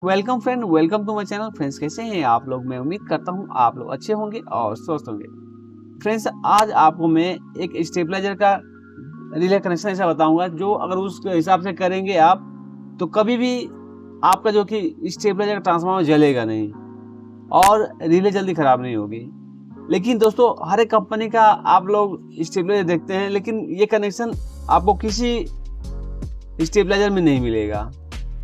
Welcome friend, welcome to my channel. Friends, कैसे हैं आप लोग? मैं उम्मीद करता हूं आप लोग अच्छे होंगे और स्वस्थ होंगे। फ्रेंड्स, आज आपको मैं एक स्टेबलाइजर का रिले कनेक्शन ऐसा बताऊंगा जो अगर उस हिसाब से करेंगे आप तो कभी भी आपका जो कि स्टेबलाइजर का ट्रांसफार्मर जलेगा नहीं और रिले जल्दी खराब नहीं होगी। लेकिन दोस्तों, हर एक कंपनी का आप लोग स्टेबलाइजर देखते हैं, लेकिन ये कनेक्शन आपको किसी स्टेबलाइजर में नहीं मिलेगा,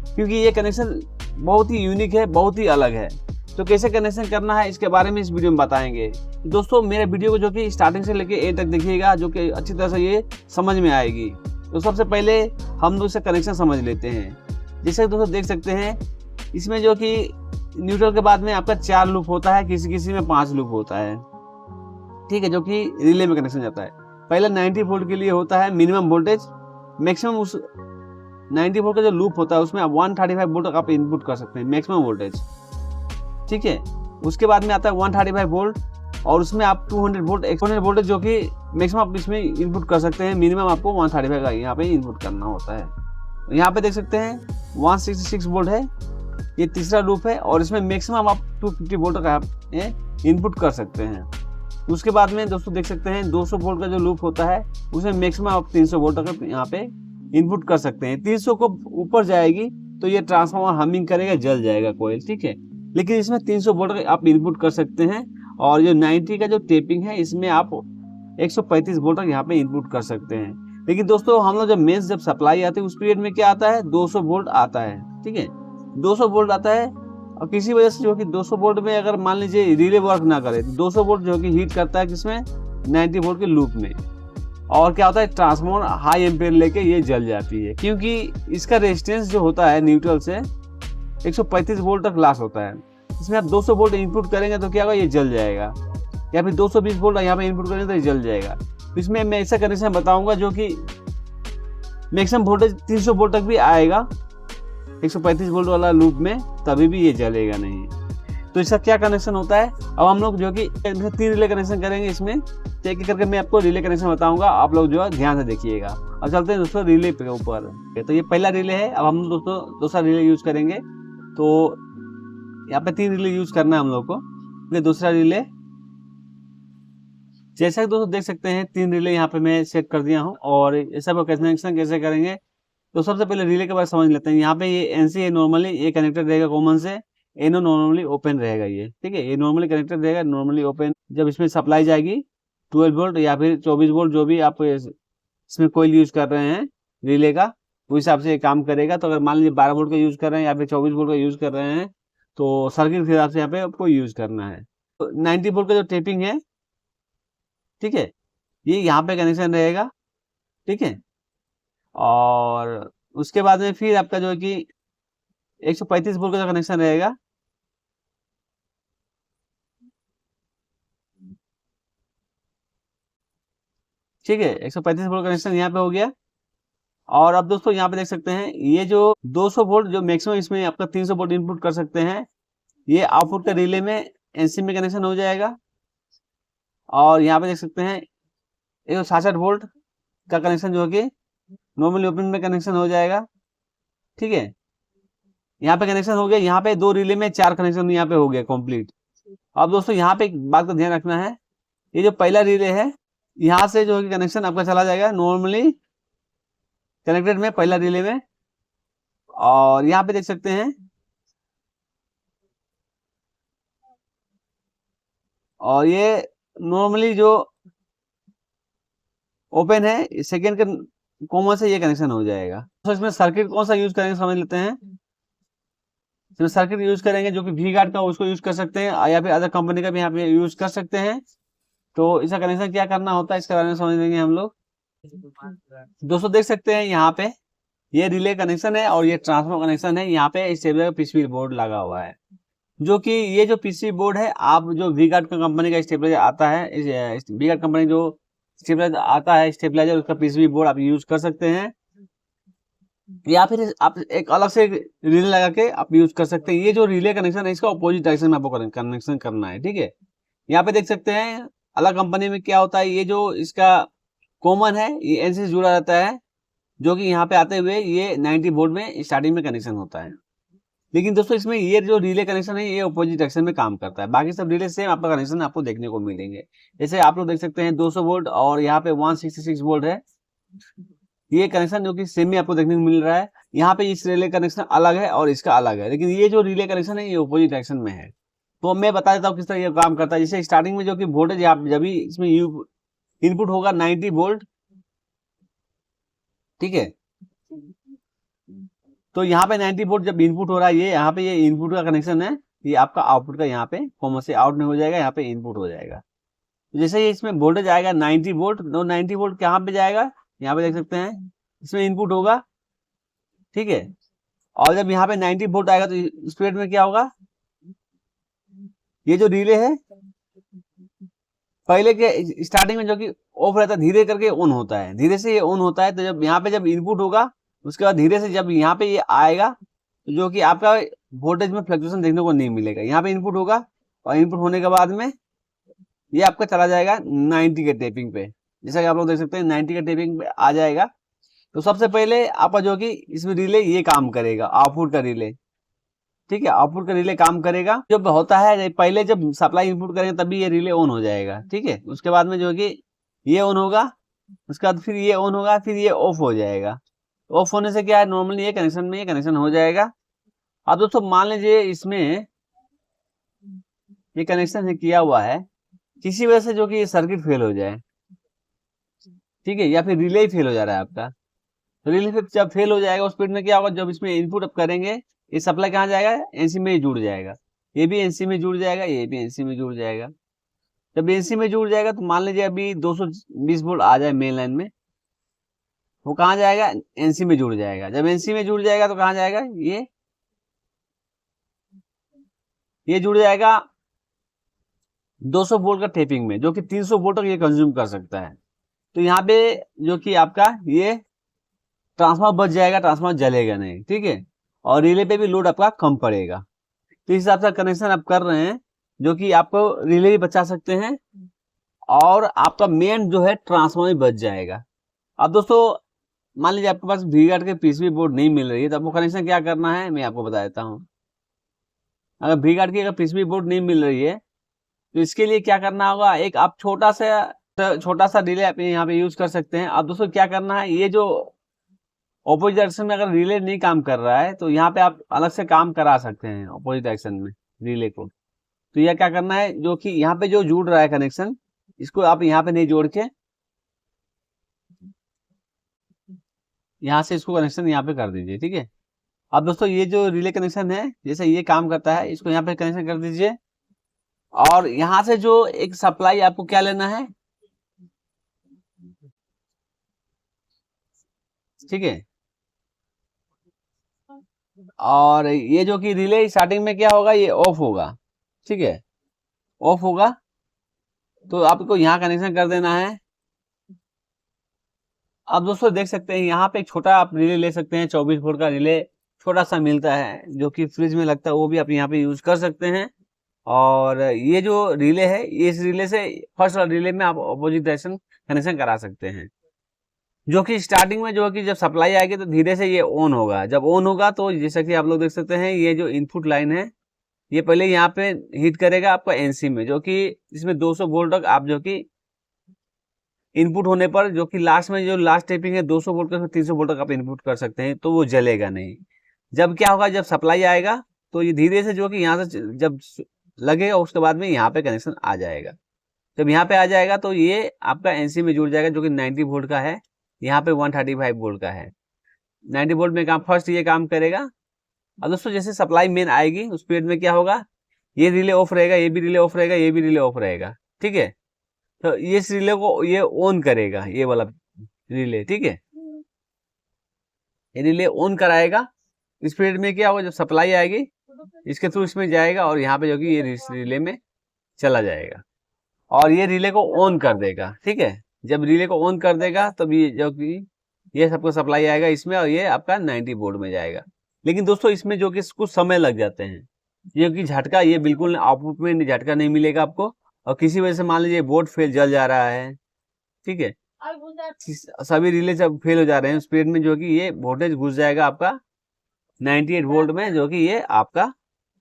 क्योंकि ये कनेक्शन बहुत ही यूनिक है, बहुत ही अलग है। तो कैसे कनेक्शन करना है इसके बारे में इस वीडियो में बताएंगे। दोस्तों, मेरे वीडियो को जो कि स्टार्टिंग से लेके एंड तक देखिएगा, जो कि अच्छी तरह से ये समझ में आएगी। तो सबसे पहले हम लोग इसका कनेक्शन समझ लेते हैं। जैसे दोस्तों देख सकते हैं, इसमें जो कि न्यूट्रल के बाद में आपका 4 लूप होता है, किसी किसी में 5 लूप होता है, ठीक है, जो कि रिले में कनेक्शन जाता है। पहला 90 वोल्ट के लिए होता है मिनिमम वोल्टेज। मैक्सिमम उस 90 वोल्ट का जो लूप होता है उसमें आप 135 वोल्ट तक आप इनपुट कर सकते हैं, मैक्सिमम वोल्टेज, ठीक है। उसके बाद में आता है 135 वोल्ट और उसमें आप 200 वोल्ट, 100 वोल्टेज जो कि मैक्सिमम आप इसमें इनपुट कर सकते हैं। मिनिमम आपको 135 का यहाँ पे इनपुट करना होता है। यहाँ पे देख सकते हैं 166 वोल्ट है, ये तीसरा लूप है और इसमें मैक्सिमम आप 250 वोल्ट का आप इनपुट कर सकते हैं। उसके बाद में दोस्तों देख सकते हैं 200 वोल्ट का जो लूप होता है उसमें मैक्सिमम आप 300 वोल्ट तक यहाँ पे इनपुट कर सकते हैं। 300 को ऊपर जाएगी तो ये ट्रांसफार्मर हमिंग करेगा, जल जाएगा कोयल, ठीक है। लेकिन इसमें 300 वोल्ट आप इनपुट कर सकते हैं। और जो 90 का जो टेपिंग है इसमें आप 135 वोल्ट तक यहाँ पे इनपुट कर सकते हैं। लेकिन दोस्तों, हम लोग जब सप्लाई आती है उस पीरियड में क्या आता है, 200 वोल्ट आता है, ठीक है, 200 वोल्ट आता है। और किसी वजह से जो कि 200 वोल्ट में अगर मान लीजिए रिले वर्क ना करे तो 200 वोल्ट जो कि हीट करता है किसमें, 90 वोल्ट के लूप में। और क्या होता है, ट्रांसफार्मर हाई एम्पेयर लेके ये जल जाती है, क्योंकि इसका रेजिस्टेंस जो होता है न्यूट्रल से 135 वोल्ट तक लॉस होता है। इसमें आप 200 वोल्ट इनपुट करेंगे तो क्या होगा, ये जल जाएगा। या फिर 220 वोल्ट यहाँ पे इनपुट करेंगे तो ये जल जाएगा। इसमें मैं ऐसा कनेक्शन बताऊंगा जो कि मैक्सिमम वोल्टेज 300 वोल्ट तक भी आएगा 135 वोल्ट वाला लूप में, तभी भी ये जलेगा नहीं। तो इसका क्या कनेक्शन होता है, अब हम लोग जो कि 3 रिले कनेक्शन करेंगे। इसमें एक एक करके मैं आपको रिले कनेक्शन बताऊंगा, आप लोग जो है ध्यान से देखिएगा। अब चलते हैं दोस्तों रिले के ऊपर। तो ये पहला रिले है। अब हम दोस्तों दूसरा रिले यूज करेंगे। तो यहाँ पे 3 रिले यूज करना है हम लोग को। ये दूसरा रिले, जैसा कि दोस्तों देख सकते हैं 3 रिले यहाँ पे मैं सेट कर दिया हूँ। और ये सब कनेक्शन कैसे करेंगे, तो सबसे पहले रिले के बारे में समझ लेते हैं। यहाँ पे ये एनसी नॉर्मली ये कनेक्टेड रहेगा कॉमन से, एनो नॉर्मली ओपन रहेगा, ये ठीक है, ये नॉर्मली कनेक्टेड रहेगा, नॉर्मली ओपन। जब इसमें सप्लाई जाएगी 12 वोल्ट या फिर 24 वोल्ट, जो भी आप इसमें कोयल यूज कर रहे हैं रिले का, उस हिसाब से ये काम करेगा। तो अगर मान लीजिए 12 वोल्ट का यूज कर रहे हैं या फिर 24 वोल्ट का यूज कर रहे हैं तो सर्किट के हिसाब से यहाँ पे आपको यूज करना है। तो 90 वोल्ट का जो टेपिंग है, ठीक है, ये यहाँ पे कनेक्शन रहेगा, ठीक है। और उसके बाद में फिर आपका जो है कि 135 वोल्ट का कनेक्शन रहेगा, ठीक है, 135 वोल्ट कनेक्शन यहाँ पे हो गया। और अब दोस्तों यहाँ पे देख सकते हैं ये जो 200 वोल्ट जो मैक्सिमम इसमें आपका 300 वोल्ट इनपुट कर सकते हैं, ये आउटपुट का रिले में एनसी में कनेक्शन हो जाएगा। और यहाँ पे देख सकते हैं 166 वोल्ट का कनेक्शन जो कि नॉर्मली ओपन में कनेक्शन हो जाएगा, ठीक है। यहाँ पे कनेक्शन हो गया। यहाँ पे 2 रिले में 4 कनेक्शन यहाँ पे हो गया कंप्लीट। अब दोस्तों यहाँ पे एक बात का ध्यान रखना है, ये जो पहला रिले है यहाँ से जो है कनेक्शन आपका चला जाएगा नॉर्मली कनेक्टेड में, पहला रिले में। और यहाँ पे देख सकते हैं, और ये नॉर्मली जो ओपन है सेकेंड के कॉमन से ये कनेक्शन हो जाएगा। तो इसमें सर्किट कौन सा यूज करेंगे समझ लेते हैं। इसमें सर्किट यूज करेंगे जो कि वी गार्ड का, उसको यूज कर सकते हैं या फिर अदर कंपनी का भी यहाँ पे यूज कर सकते हैं। तो इसका कनेक्शन क्या करना होता है इसके बारे में समझ लेंगे हम लोग। दोस्तों देख सकते हैं यहाँ पे ये रिले कनेक्शन है और ये ट्रांसफार्मर कनेक्शन है। यहाँ पे स्टेबलाइजर का पीसीबी बोर्ड लगा हुआ है, जो कि ये जो पीसीबी बोर्ड है, आप जो वी गार्ड का कंपनी का स्टेबलाइजर आता है, वी गार्ड कंपनी जो स्टेबलाइजर आता है, स्टेबलाइजर उसका पीसीबी बोर्ड आप यूज कर सकते हैं, या फिर आप एक अलग से रिले लगा के आप यूज कर सकते हैं। ये जो रिले कनेक्शन है इसका अपोजिट डायरेक्शन में आपको कनेक्शन करना है, ठीक है। यहाँ पे देख सकते हैं अलग कंपनी में क्या होता है, ये जो इसका कॉमन है ये एनसी से जुड़ा रहता है, जो कि यहाँ पे आते हुए ये 90 वोल्ट में स्टार्टिंग में कनेक्शन होता है, लेकिन दोस्तों इसमें ये जो रिले कनेक्शन है ये अपोजिट डायरेक्शन में काम करता है, बाकी सब रिले सेम आपका कनेक्शन आपको देखने को मिलेंगे। जैसे आप लोग देख सकते हैं 200 वोल्ट और यहाँ पे 166 वोल्ट है, ये कनेक्शन जो कि सेम ही आपको देखने को मिल रहा है। यहाँ पे इस रिले कनेक्शन अलग है और इसका अलग है, लेकिन ये जो रिले कनेक्शन है ये अपोजिट डायरेक्शन में है। तो मैं बता देता हूँ किस तरह ये काम करता है। जैसे स्टार्टिंग में जो कि वोल्टेज आप जब भी इसमें इनपुट होगा 90 वोल्ट, ठीक है, तो यहाँ पे 90 वोल्ट जब इनपुट हो रहा है, ये यहाँ पे ये इनपुट का कनेक्शन है, ये आपका आउटपुट का यहाँ पे कॉमन से आउट में हो जाएगा, यहाँ पे इनपुट हो जाएगा। तो जैसे ही इसमें वोल्टेज आएगा 90 वोल्ट, तो 90 वोल्ट कहाँ पे जाएगा, यहाँ पे देख सकते हैं इसमें इनपुट होगा, ठीक है। और जब यहाँ पे 90 वोल्ट आएगा तो इस पीरियड में क्या होगा, ये जो रिले है पहले के स्टार्टिंग में जो कि ऑफ रहता है, धीरे करके ऑन होता है, धीरे से ये ऑन होता है। तो जब यहाँ पे जब इनपुट होगा उसके बाद धीरे से जब यहाँ पे ये आएगा, तो जो कि आपका वोल्टेज में फ्लक्चुएशन देखने को नहीं मिलेगा। यहाँ पे इनपुट होगा और इनपुट होने के बाद में ये आपका चला जाएगा 90 के टेपिंग पे, जैसा कि आप लोग देख सकते हैं 90 के टेपिंग पे आ जाएगा। तो सबसे पहले आपका जो कि इसमें रिले ये काम करेगा, आउटपुट का रिले, ठीक है, आउटपुट का रिले काम करेगा। जब होता है पहले जब सप्लाई इनपुट करेंगे तभी ये रिले ऑन हो जाएगा, ठीक है। उसके बाद में जो कि ये ऑन होगा, उसके बाद फिर ये ऑन होगा, फिर ये ऑफ हो जाएगा। ऑफ होने से क्या है, नॉर्मली ये कनेक्शन में ये कनेक्शन हो जाएगा। अब दोस्तों मान लीजिए इसमें ये कनेक्शन है किया हुआ है, किसी वजह से जो कि ये सर्किट फेल हो जाए, ठीक है, या फिर रिले ही फेल हो जा रहा है आपका, तो रिले फिर जब फेल हो जाएगा उस पीरियड में क्या होगा, जब इसमें इनपुट अप करेंगे ये सप्लाई कहाँ जाएगा, एनसी में ही जुड़ जाएगा, ये भी एनसी में जुड़ जाएगा, ये भी एनसी में जुड़ जाएगा। जब एनसी में जुड़ जाएगा तो मान लीजिए अभी 220 वोल्ट आ जाए मेन लाइन में, वो कहाँ जाएगा, एनसी में जुड़ जाएगा। जब एनसी में जुड़ जाएगा तो कहाँ जाएगा, ये जुड़ जाएगा 200 वोल्ट का टेपिंग में, जो कि 300 वोल्ट तक ये कंज्यूम कर सकता है। तो यहाँ पे जो कि आपका ये ट्रांसफार्मर बच जाएगा, ट्रांसफार्मर जलेगा नहीं, ठीक है, और रिले पे भी लोड आपका कम पड़ेगा। तो इस हिसाब से कनेक्शन आप कर रहे हैं, जो कि आपको रिले भी बचा सकते हैं और आपका मेन जो है ट्रांसफार्मर भी बच जाएगा। अब दोस्तों मान लीजिए आपके पास वी गार्ड के पीसीबी बोर्ड नहीं मिल रही है, तो आपको कनेक्शन क्या करना है मैं आपको बता देता हूँ। अगर वी गार्ड की अगर पीसीबी बोर्ड नहीं मिल रही है तो इसके लिए क्या करना होगा, एक आप छोटा सा रिले आप यहाँ पे यूज कर सकते हैं। अब दोस्तों क्या करना है, ये जो ऑपोजिट डायरेक्शन में अगर रिले नहीं काम कर रहा है तो यहाँ पे आप अलग से काम करा सकते हैं ऑपोजिट डायरेक्शन में रिले को। तो यह क्या करना है, जो कि यहाँ पे जो जुड़ रहा है कनेक्शन, इसको आप यहाँ पे नहीं जोड़ के यहाँ से इसको कनेक्शन यहाँ पे कर दीजिए, ठीक है। अब दोस्तों ये जो रिले कनेक्शन है जैसे ये काम करता है, इसको यहाँ पे कनेक्शन कर दीजिए और यहाँ से जो एक सप्लाई आपको क्या लेना है, ठीक है। और ये जो कि रिले स्टार्टिंग में क्या होगा, ये ऑफ होगा, ठीक है, ऑफ होगा, तो आपको यहाँ कनेक्शन कर देना है। अब दोस्तों देख सकते हैं यहाँ पे एक छोटा आप रिले ले सकते हैं, 24 वोल्ट का रिले छोटा सा मिलता है जो कि फ्रिज में लगता है, वो भी आप यहाँ पे यूज कर सकते हैं। और ये जो रिले है, इस रिले से फर्स्ट रिले में आप अपोजिट डायरेक्शन कनेक्शन करा सकते हैं, जो कि स्टार्टिंग में जो कि जब सप्लाई आएगी तो धीरे से ये ऑन होगा। जब ऑन होगा तो जैसा कि आप लोग देख सकते हैं ये जो इनपुट लाइन है ये पहले यहाँ पे हिट करेगा आपका एनसी में, जो कि इसमें 200 वोल्ट तक आप जो कि इनपुट होने पर जो कि लास्ट में जो लास्ट टेपिंग है 200 वोल्ट का 300 वोल्ट तक आप इनपुट कर सकते हैं, तो वो जलेगा नहीं। जब क्या होगा, जब सप्लाई आएगा तो ये धीरे से जो कि यहाँ से जब लगेगा उसके बाद में यहाँ पे कनेक्शन आ जाएगा। जब यहाँ पे आ जाएगा तो ये आपका एनसी में जुड़ जाएगा, जो कि 90 वोल्ट का है, यहाँ पे 135 वोल्ट का है। 90 वोल्ट में काम फर्स्ट ये काम करेगा। अब दोस्तों जैसे सप्लाई मेन आएगी उस पीरियड में क्या होगा, ये रिले ऑफ रहेगा, ये भी रिले ऑफ रहेगा, ये भी रिले ऑफ रहेगा, ठीक है। तो ये इस रिले को ये ऑन करेगा, ये वाला रिले, ठीक है, ये रिले ऑन कराएगा। इस पीरियड में क्या होगा, जब सप्लाई आएगी इसके थ्रू इसमें जाएगा और यहाँ पे जो कि ये रिले में चला जाएगा और ये रिले को ऑन कर देगा, ठीक है। जब रिले को ऑन कर देगा तब ये जो कि ये सबको सप्लाई आएगा इसमें और ये आपका 90 वोल्ट में जाएगा। लेकिन दोस्तों इसमें जो कि कुछ समय लग जाते हैं, ये कि झटका ये बिल्कुल आउटपुट में झटका नहीं मिलेगा आपको, और किसी वजह से मान लीजिए बोर्ड फेल जल जा रहा है, ठीक है, सभी रिले सब फेल हो जा रहे हैं, उस पीरियड में जो कि ये वोल्टेज घुस जाएगा आपका 98 वोल्ट में जो कि ये आपका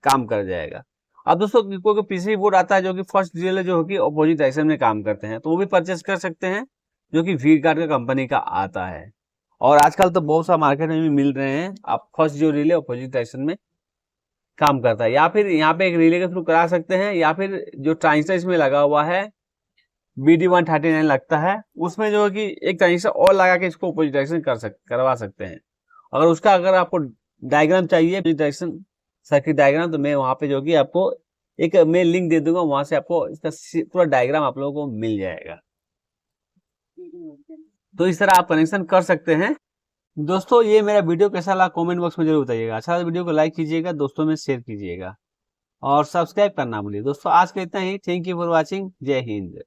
काम कर जाएगा। अब दोस्तों कोई पीसीबी बोर्ड आता है जो कि फर्स्ट रिले जो कि अपोजिट डायरेक्शन में काम करते हैं, तो वो भी परचेस कर सकते हैं, जो कि वी गार्ड का कंपनी का आता है। और आजकल तो बहुत सा मार्केट में भी मिल रहे हैं। आप फर्स्ट जो रिले अपोजिट डायरेक्शन में काम करता है, या फिर यहाँ पे एक रिले के थ्रू करा सकते हैं, या फिर जो ट्रांजिस्टर इसमें लगा हुआ है BD139 लगता है, उसमें जो है कि एक ट्रांजिस्टर और लगा के इसको अपोजिट डायरेक्शन करवा सकते हैं। अगर आपको डायग्राम चाहिए डायरेक्शन सर्किट डायग्राम, तो मैं वहां पे जो कि आपको एक मैं लिंक दे दूंगा, वहां से आपको इसका पूरा डायग्राम आप लोगों को मिल जाएगा। तो इस तरह आप कनेक्शन कर सकते हैं। दोस्तों ये मेरा वीडियो कैसा लगा कमेंट बॉक्स में जरूर बताइएगा। अच्छा वीडियो को लाइक कीजिएगा, दोस्तों में शेयर कीजिएगा और सब्सक्राइब करना भूलिए। दोस्तों आज के इतना ही। Thank you for watching. जय हिंद।